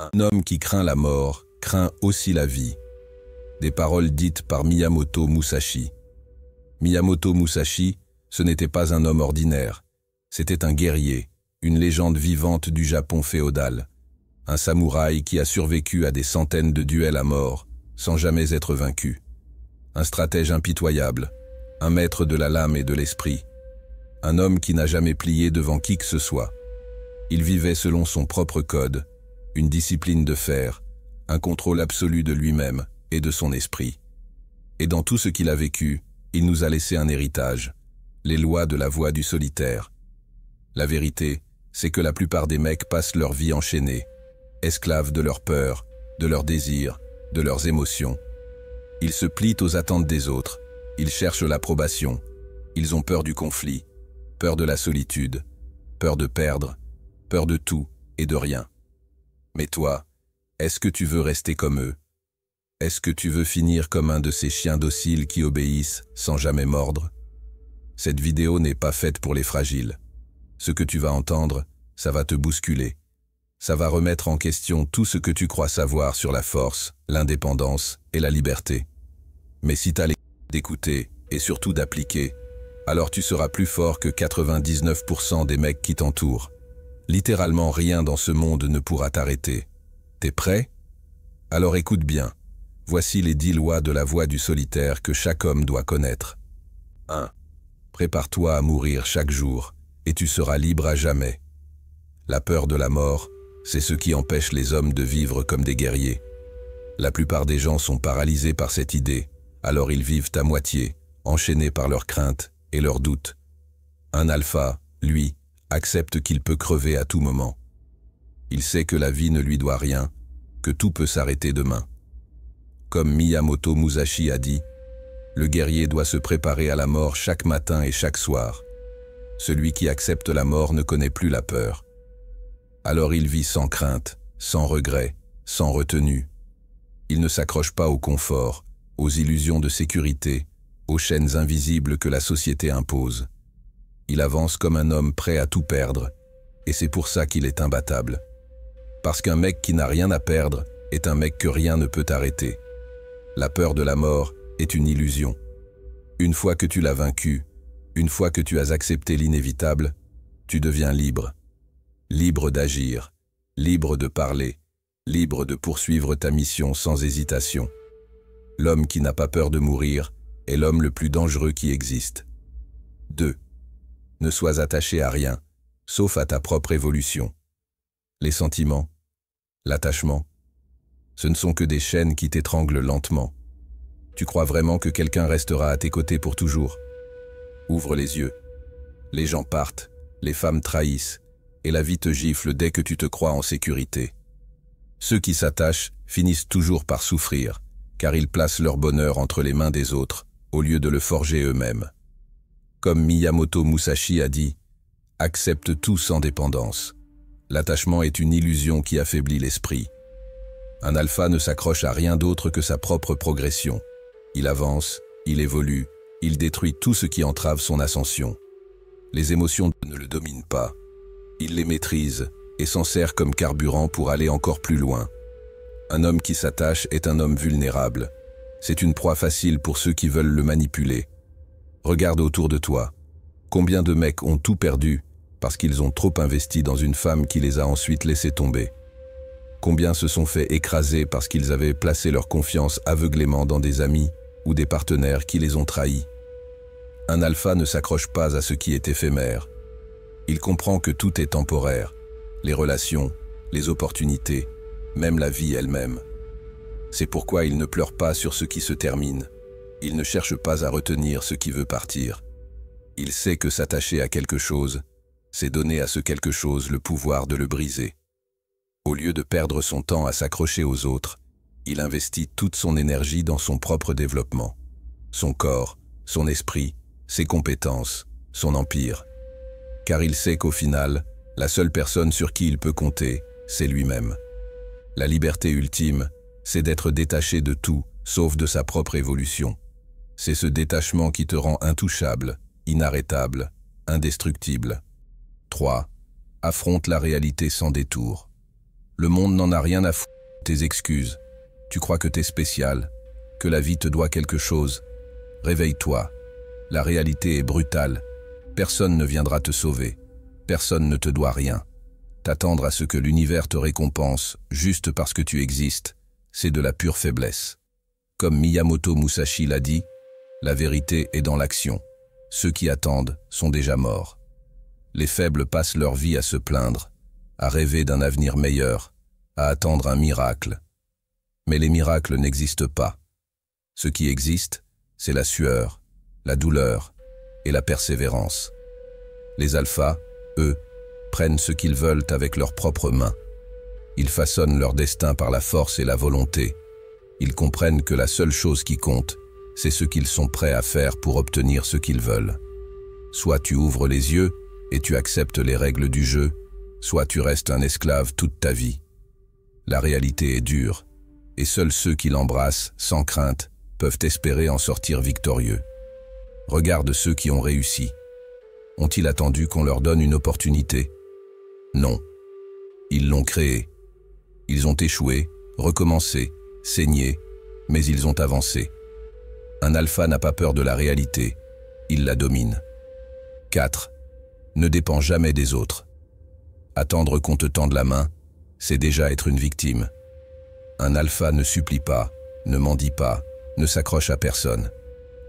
Un homme qui craint la mort craint aussi la vie. Des paroles dites par Miyamoto Musashi. Miyamoto Musashi, ce n'était pas un homme ordinaire. C'était un guerrier, une légende vivante du Japon féodal. Un samouraï qui a survécu à des centaines de duels à mort, sans jamais être vaincu. Un stratège impitoyable, un maître de la lame et de l'esprit. Un homme qui n'a jamais plié devant qui que ce soit. Il vivait selon son propre code, une discipline de fer, un contrôle absolu de lui-même et de son esprit. Et dans tout ce qu'il a vécu, il nous a laissé un héritage, les lois de la voie du solitaire. La vérité, c'est que la plupart des mecs passent leur vie enchaînés, esclaves de leurs peurs, de leurs désirs, de leurs émotions. Ils se plient aux attentes des autres, ils cherchent l'approbation, ils ont peur du conflit, peur de la solitude, peur de perdre, peur de tout et de rien. Mais toi, est-ce que tu veux rester comme eux? Est-ce que tu veux finir comme un de ces chiens dociles qui obéissent sans jamais mordre? Cette vidéo n'est pas faite pour les fragiles. Ce que tu vas entendre, ça va te bousculer. Ça va remettre en question tout ce que tu crois savoir sur la force, l'indépendance et la liberté. Mais si tu as l'écoute d'écouter et surtout d'appliquer, alors tu seras plus fort que 99% des mecs qui t'entourent. Littéralement rien dans ce monde ne pourra t'arrêter. T'es prêt? Alors écoute bien. Voici les 10 lois de la voie du solitaire que chaque homme doit connaître. 1. Prépare-toi à mourir chaque jour, et tu seras libre à jamais. La peur de la mort, c'est ce qui empêche les hommes de vivre comme des guerriers. La plupart des gens sont paralysés par cette idée, alors ils vivent à moitié, enchaînés par leurs craintes et leurs doutes. Un alpha, lui, accepte qu'il peut crever à tout moment. Il sait que la vie ne lui doit rien, que tout peut s'arrêter demain. Comme Miyamoto Musashi a dit, le guerrier doit se préparer à la mort chaque matin et chaque soir. Celui qui accepte la mort ne connaît plus la peur. Alors il vit sans crainte, sans regret, sans retenue. Il ne s'accroche pas au confort, aux illusions de sécurité, aux chaînes invisibles que la société impose. Il avance comme un homme prêt à tout perdre, et c'est pour ça qu'il est imbattable. Parce qu'un mec qui n'a rien à perdre est un mec que rien ne peut arrêter. La peur de la mort est une illusion. Une fois que tu l'as vaincu, une fois que tu as accepté l'inévitable, tu deviens libre. Libre d'agir, libre de parler, libre de poursuivre ta mission sans hésitation. L'homme qui n'a pas peur de mourir est l'homme le plus dangereux qui existe. 2. Ne sois attaché à rien, sauf à ta propre évolution. Les sentiments, l'attachement, ce ne sont que des chaînes qui t'étranglent lentement. Tu crois vraiment que quelqu'un restera à tes côtés pour toujours? Ouvre les yeux. Les gens partent, les femmes trahissent, et la vie te gifle dès que tu te crois en sécurité. Ceux qui s'attachent finissent toujours par souffrir, car ils placent leur bonheur entre les mains des autres, au lieu de le forger eux-mêmes. Comme Miyamoto Musashi a dit, « Accepte tout sans dépendance. L'attachement est une illusion qui affaiblit l'esprit. Un alpha ne s'accroche à rien d'autre que sa propre progression. Il avance, il évolue, il détruit tout ce qui entrave son ascension. Les émotions ne le dominent pas. Il les maîtrise et s'en sert comme carburant pour aller encore plus loin. Un homme qui s'attache est un homme vulnérable. C'est une proie facile pour ceux qui veulent le manipuler. Regarde autour de toi. Combien de mecs ont tout perdu parce qu'ils ont trop investi dans une femme qui les a ensuite laissés tomber? Combien se sont fait écraser parce qu'ils avaient placé leur confiance aveuglément dans des amis ou des partenaires qui les ont trahis? Un alpha ne s'accroche pas à ce qui est éphémère. Il comprend que tout est temporaire, les relations, les opportunités, même la vie elle-même. C'est pourquoi il ne pleure pas sur ce qui se termine. Il ne cherche pas à retenir ce qui veut partir. Il sait que s'attacher à quelque chose, c'est donner à ce quelque chose le pouvoir de le briser. Au lieu de perdre son temps à s'accrocher aux autres, il investit toute son énergie dans son propre développement. Son corps, son esprit, ses compétences, son empire. Car il sait qu'au final, la seule personne sur qui il peut compter, c'est lui-même. La liberté ultime, c'est d'être détaché de tout, sauf de sa propre évolution. C'est ce détachement qui te rend intouchable, inarrêtable, indestructible. 3. Affronte la réalité sans détour. Le monde n'en a rien à foutre de tes excuses. Tu crois que t'es spécial, que la vie te doit quelque chose. Réveille-toi. La réalité est brutale. Personne ne viendra te sauver. Personne ne te doit rien. T'attendre à ce que l'univers te récompense juste parce que tu existes, c'est de la pure faiblesse. Comme Miyamoto Musashi l'a dit, la vérité est dans l'action. Ceux qui attendent sont déjà morts. Les faibles passent leur vie à se plaindre, à rêver d'un avenir meilleur, à attendre un miracle. Mais les miracles n'existent pas. Ce qui existe, c'est la sueur, la douleur et la persévérance. Les alphas, eux, prennent ce qu'ils veulent avec leurs propres mains. Ils façonnent leur destin par la force et la volonté. Ils comprennent que la seule chose qui compte, c'est ce qu'ils sont prêts à faire pour obtenir ce qu'ils veulent. Soit tu ouvres les yeux et tu acceptes les règles du jeu, soit tu restes un esclave toute ta vie. La réalité est dure, et seuls ceux qui l'embrassent, sans crainte, peuvent espérer en sortir victorieux. Regarde ceux qui ont réussi. Ont-ils attendu qu'on leur donne une opportunité? Non. Ils l'ont créée. Ils ont échoué, recommencé, saigné, mais ils ont avancé. Un alpha n'a pas peur de la réalité, il la domine. 4. Ne dépend jamais des autres. Attendre qu'on te tende la main, c'est déjà être une victime. Un alpha ne supplie pas, ne mendie pas, ne s'accroche à personne.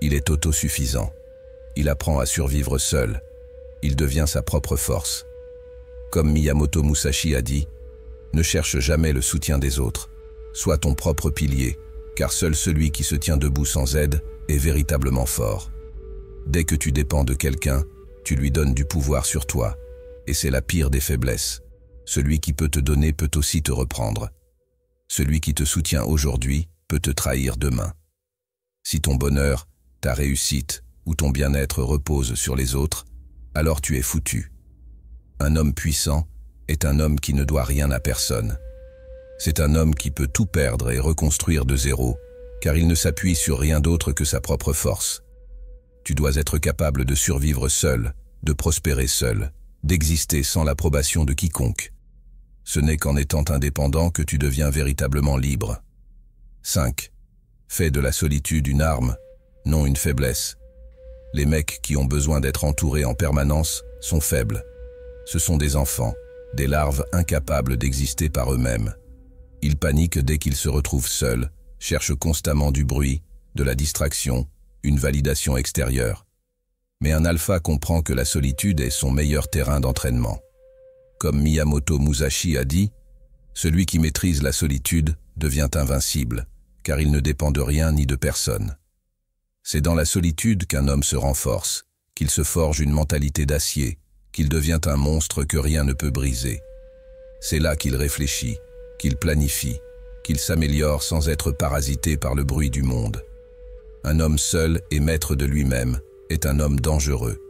Il est autosuffisant. Il apprend à survivre seul. Il devient sa propre force. Comme Miyamoto Musashi a dit, ne cherche jamais le soutien des autres. Sois ton propre pilier, car seul celui qui se tient debout sans aide est véritablement fort. Dès que tu dépends de quelqu'un, tu lui donnes du pouvoir sur toi, et c'est la pire des faiblesses. Celui qui peut te donner peut aussi te reprendre. Celui qui te soutient aujourd'hui peut te trahir demain. Si ton bonheur, ta réussite ou ton bien-être repose sur les autres, alors tu es foutu. Un homme puissant est un homme qui ne doit rien à personne. C'est un homme qui peut tout perdre et reconstruire de zéro, car il ne s'appuie sur rien d'autre que sa propre force. Tu dois être capable de survivre seul, de prospérer seul, d'exister sans l'approbation de quiconque. Ce n'est qu'en étant indépendant que tu deviens véritablement libre. 5. Fais de la solitude une arme, non une faiblesse. Les mecs qui ont besoin d'être entourés en permanence sont faibles. Ce sont des enfants, des larves incapables d'exister par eux-mêmes. Ils paniquent dès qu'ils se retrouvent seuls, cherchent constamment du bruit, de la distraction, une validation extérieure. Mais un alpha comprend que la solitude est son meilleur terrain d'entraînement. Comme Miyamoto Musashi a dit, celui qui maîtrise la solitude devient invincible, car il ne dépend de rien ni de personne. C'est dans la solitude qu'un homme se renforce, qu'il se forge une mentalité d'acier, qu'il devient un monstre que rien ne peut briser. C'est là qu'il réfléchit, qu'il planifie, qu'il s'améliore sans être parasité par le bruit du monde. Un homme seul et maître de lui-même est un homme dangereux,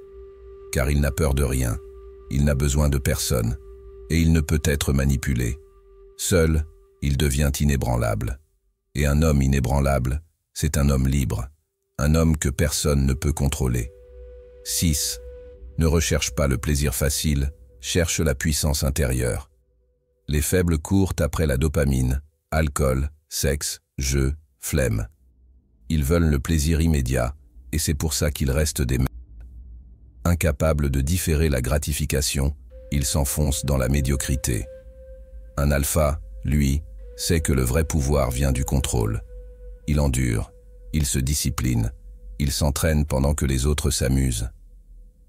car il n'a peur de rien, il n'a besoin de personne, et il ne peut être manipulé. Seul, il devient inébranlable. Et un homme inébranlable, c'est un homme libre, un homme que personne ne peut contrôler. 6. Ne recherche pas le plaisir facile, cherche la puissance intérieure. Les faibles courent après la dopamine, alcool, sexe, jeu, flemme. Ils veulent le plaisir immédiat, et c'est pour ça qu'ils restent des merdes. Incapables de différer la gratification, ils s'enfoncent dans la médiocrité. Un alpha, lui, sait que le vrai pouvoir vient du contrôle. Il endure, il se discipline, il s'entraîne pendant que les autres s'amusent.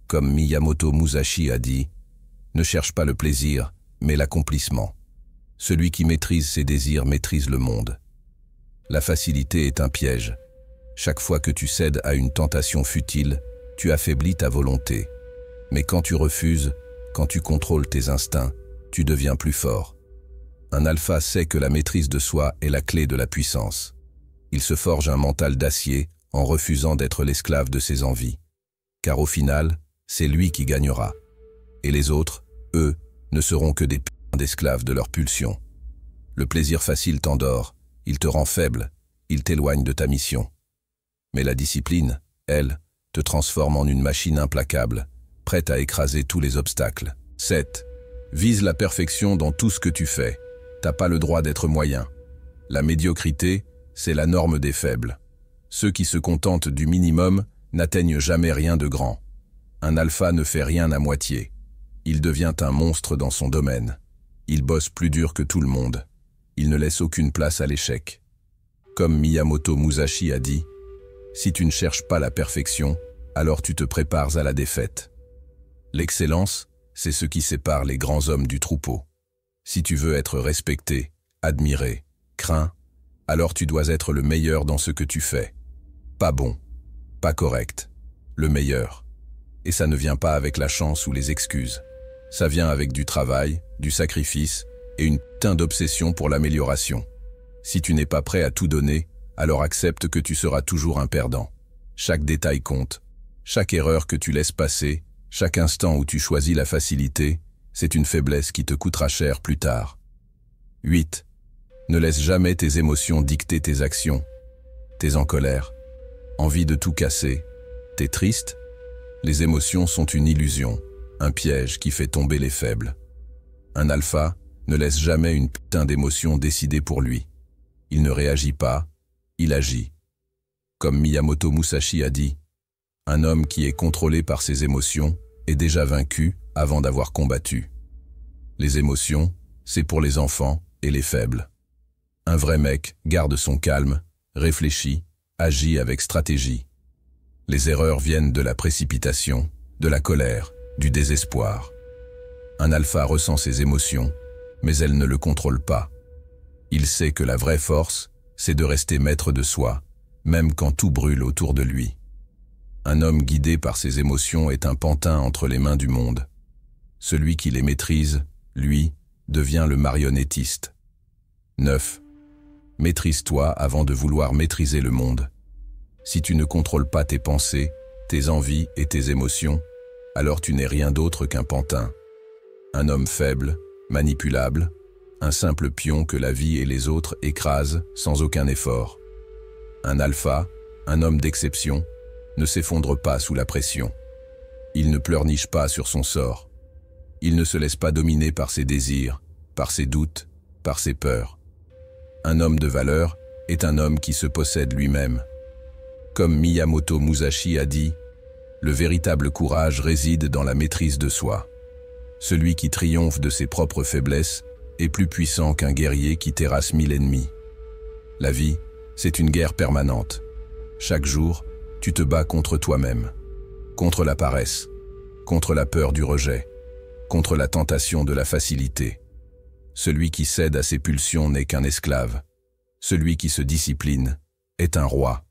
Comme Miyamoto Musashi a dit, ne cherche pas le plaisir, mais l'accomplissement. Celui qui maîtrise ses désirs maîtrise le monde. La facilité est un piège. Chaque fois que tu cèdes à une tentation futile, tu affaiblis ta volonté. Mais quand tu refuses, quand tu contrôles tes instincts, tu deviens plus fort. Un alpha sait que la maîtrise de soi est la clé de la puissance. Il se forge un mental d'acier en refusant d'être l'esclave de ses envies. Car au final, c'est lui qui gagnera. Et les autres, eux, ne seront que des putains d'esclaves de leurs pulsions. Le plaisir facile t'endort, il te rend faible, il t'éloigne de ta mission. Mais la discipline, elle, te transforme en une machine implacable, prête à écraser tous les obstacles. 7. Vise la perfection dans tout ce que tu fais. T'as pas le droit d'être moyen. La médiocrité, c'est la norme des faibles. Ceux qui se contentent du minimum n'atteignent jamais rien de grand. Un alpha ne fait rien à moitié. Il devient un monstre dans son domaine. Il bosse plus dur que tout le monde. Il ne laisse aucune place à l'échec. Comme Miyamoto Musashi a dit, « Si tu ne cherches pas la perfection, alors tu te prépares à la défaite. » L'excellence, c'est ce qui sépare les grands hommes du troupeau. Si tu veux être respecté, admiré, craint, alors tu dois être le meilleur dans ce que tu fais. Pas bon, pas correct, le meilleur. Et ça ne vient pas avec la chance ou les excuses. Ça vient avec du travail, du sacrifice et une putain d'obsession pour l'amélioration. Si tu n'es pas prêt à tout donner, alors accepte que tu seras toujours un perdant. Chaque détail compte. Chaque erreur que tu laisses passer, chaque instant où tu choisis la facilité, c'est une faiblesse qui te coûtera cher plus tard. 8. Ne laisse jamais tes émotions dicter tes actions. T'es en colère, envie de tout casser, t'es triste. Les émotions sont une illusion, un piège qui fait tomber les faibles. Un alpha ne laisse jamais une putain d'émotion décider pour lui. Il ne réagit pas, il agit. Comme Miyamoto Musashi a dit, un homme qui est contrôlé par ses émotions est déjà vaincu avant d'avoir combattu. Les émotions, c'est pour les enfants et les faibles. Un vrai mec garde son calme, réfléchit, agit avec stratégie. Les erreurs viennent de la précipitation, de la colère, du désespoir. Un alpha ressent ses émotions, mais elle ne le contrôle pas. Il sait que la vraie force, c'est de rester maître de soi, même quand tout brûle autour de lui. Un homme guidé par ses émotions est un pantin entre les mains du monde. Celui qui les maîtrise, lui, devient le marionnettiste. 9. Maîtrise-toi avant de vouloir maîtriser le monde. Si tu ne contrôles pas tes pensées, tes envies et tes émotions, alors tu n'es rien d'autre qu'un pantin. Un homme faible, manipulable, un simple pion que la vie et les autres écrasent sans aucun effort. Un alpha, un homme d'exception, ne s'effondre pas sous la pression. Il ne pleurniche pas sur son sort. Il ne se laisse pas dominer par ses désirs, par ses doutes, par ses peurs. Un homme de valeur est un homme qui se possède lui-même. Comme Miyamoto Musashi a dit, le véritable courage réside dans la maîtrise de soi. Celui qui triomphe de ses propres faiblesses est plus puissant qu'un guerrier qui terrasse 1000 ennemis. La vie, c'est une guerre permanente. Chaque jour, tu te bats contre toi-même, contre la paresse, contre la peur du rejet, contre la tentation de la facilité. Celui qui cède à ses pulsions n'est qu'un esclave. Celui qui se discipline est un roi.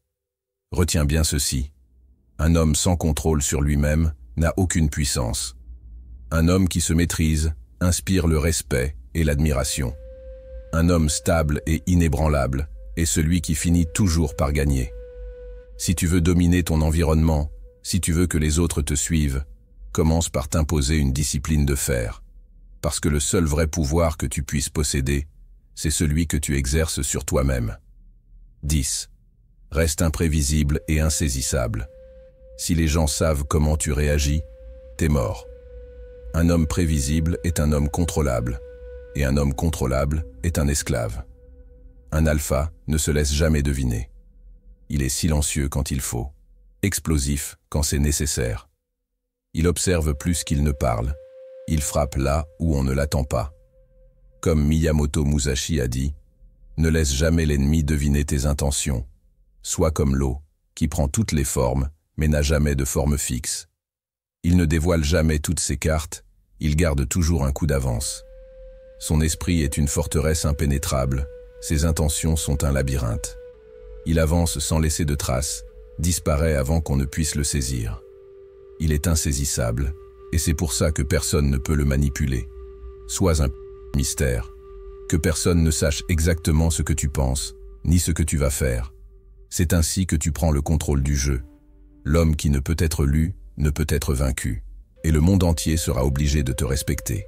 Retiens bien ceci. Un homme sans contrôle sur lui-même n'a aucune puissance. Un homme qui se maîtrise inspire le respect et l'admiration. Un homme stable et inébranlable est celui qui finit toujours par gagner. Si tu veux dominer ton environnement, si tu veux que les autres te suivent, commence par t'imposer une discipline de fer. Parce que le seul vrai pouvoir que tu puisses posséder, c'est celui que tu exerces sur toi-même. 10. Reste imprévisible et insaisissable. Si les gens savent comment tu réagis, t'es mort. Un homme prévisible est un homme contrôlable, et un homme contrôlable est un esclave. Un alpha ne se laisse jamais deviner. Il est silencieux quand il faut, explosif quand c'est nécessaire. Il observe plus qu'il ne parle. Il frappe là où on ne l'attend pas. Comme Miyamoto Musashi a dit, ne laisse jamais l'ennemi deviner tes intentions. Sois comme l'eau, qui prend toutes les formes, mais n'a jamais de forme fixe. Il ne dévoile jamais toutes ses cartes, il garde toujours un coup d'avance. Son esprit est une forteresse impénétrable, ses intentions sont un labyrinthe. Il avance sans laisser de traces, disparaît avant qu'on ne puisse le saisir. Il est insaisissable, et c'est pour ça que personne ne peut le manipuler. Sois un mystère. Que personne ne sache exactement ce que tu penses, ni ce que tu vas faire. C'est ainsi que tu prends le contrôle du jeu. L'homme qui ne peut être lu ne peut être vaincu, et le monde entier sera obligé de te respecter.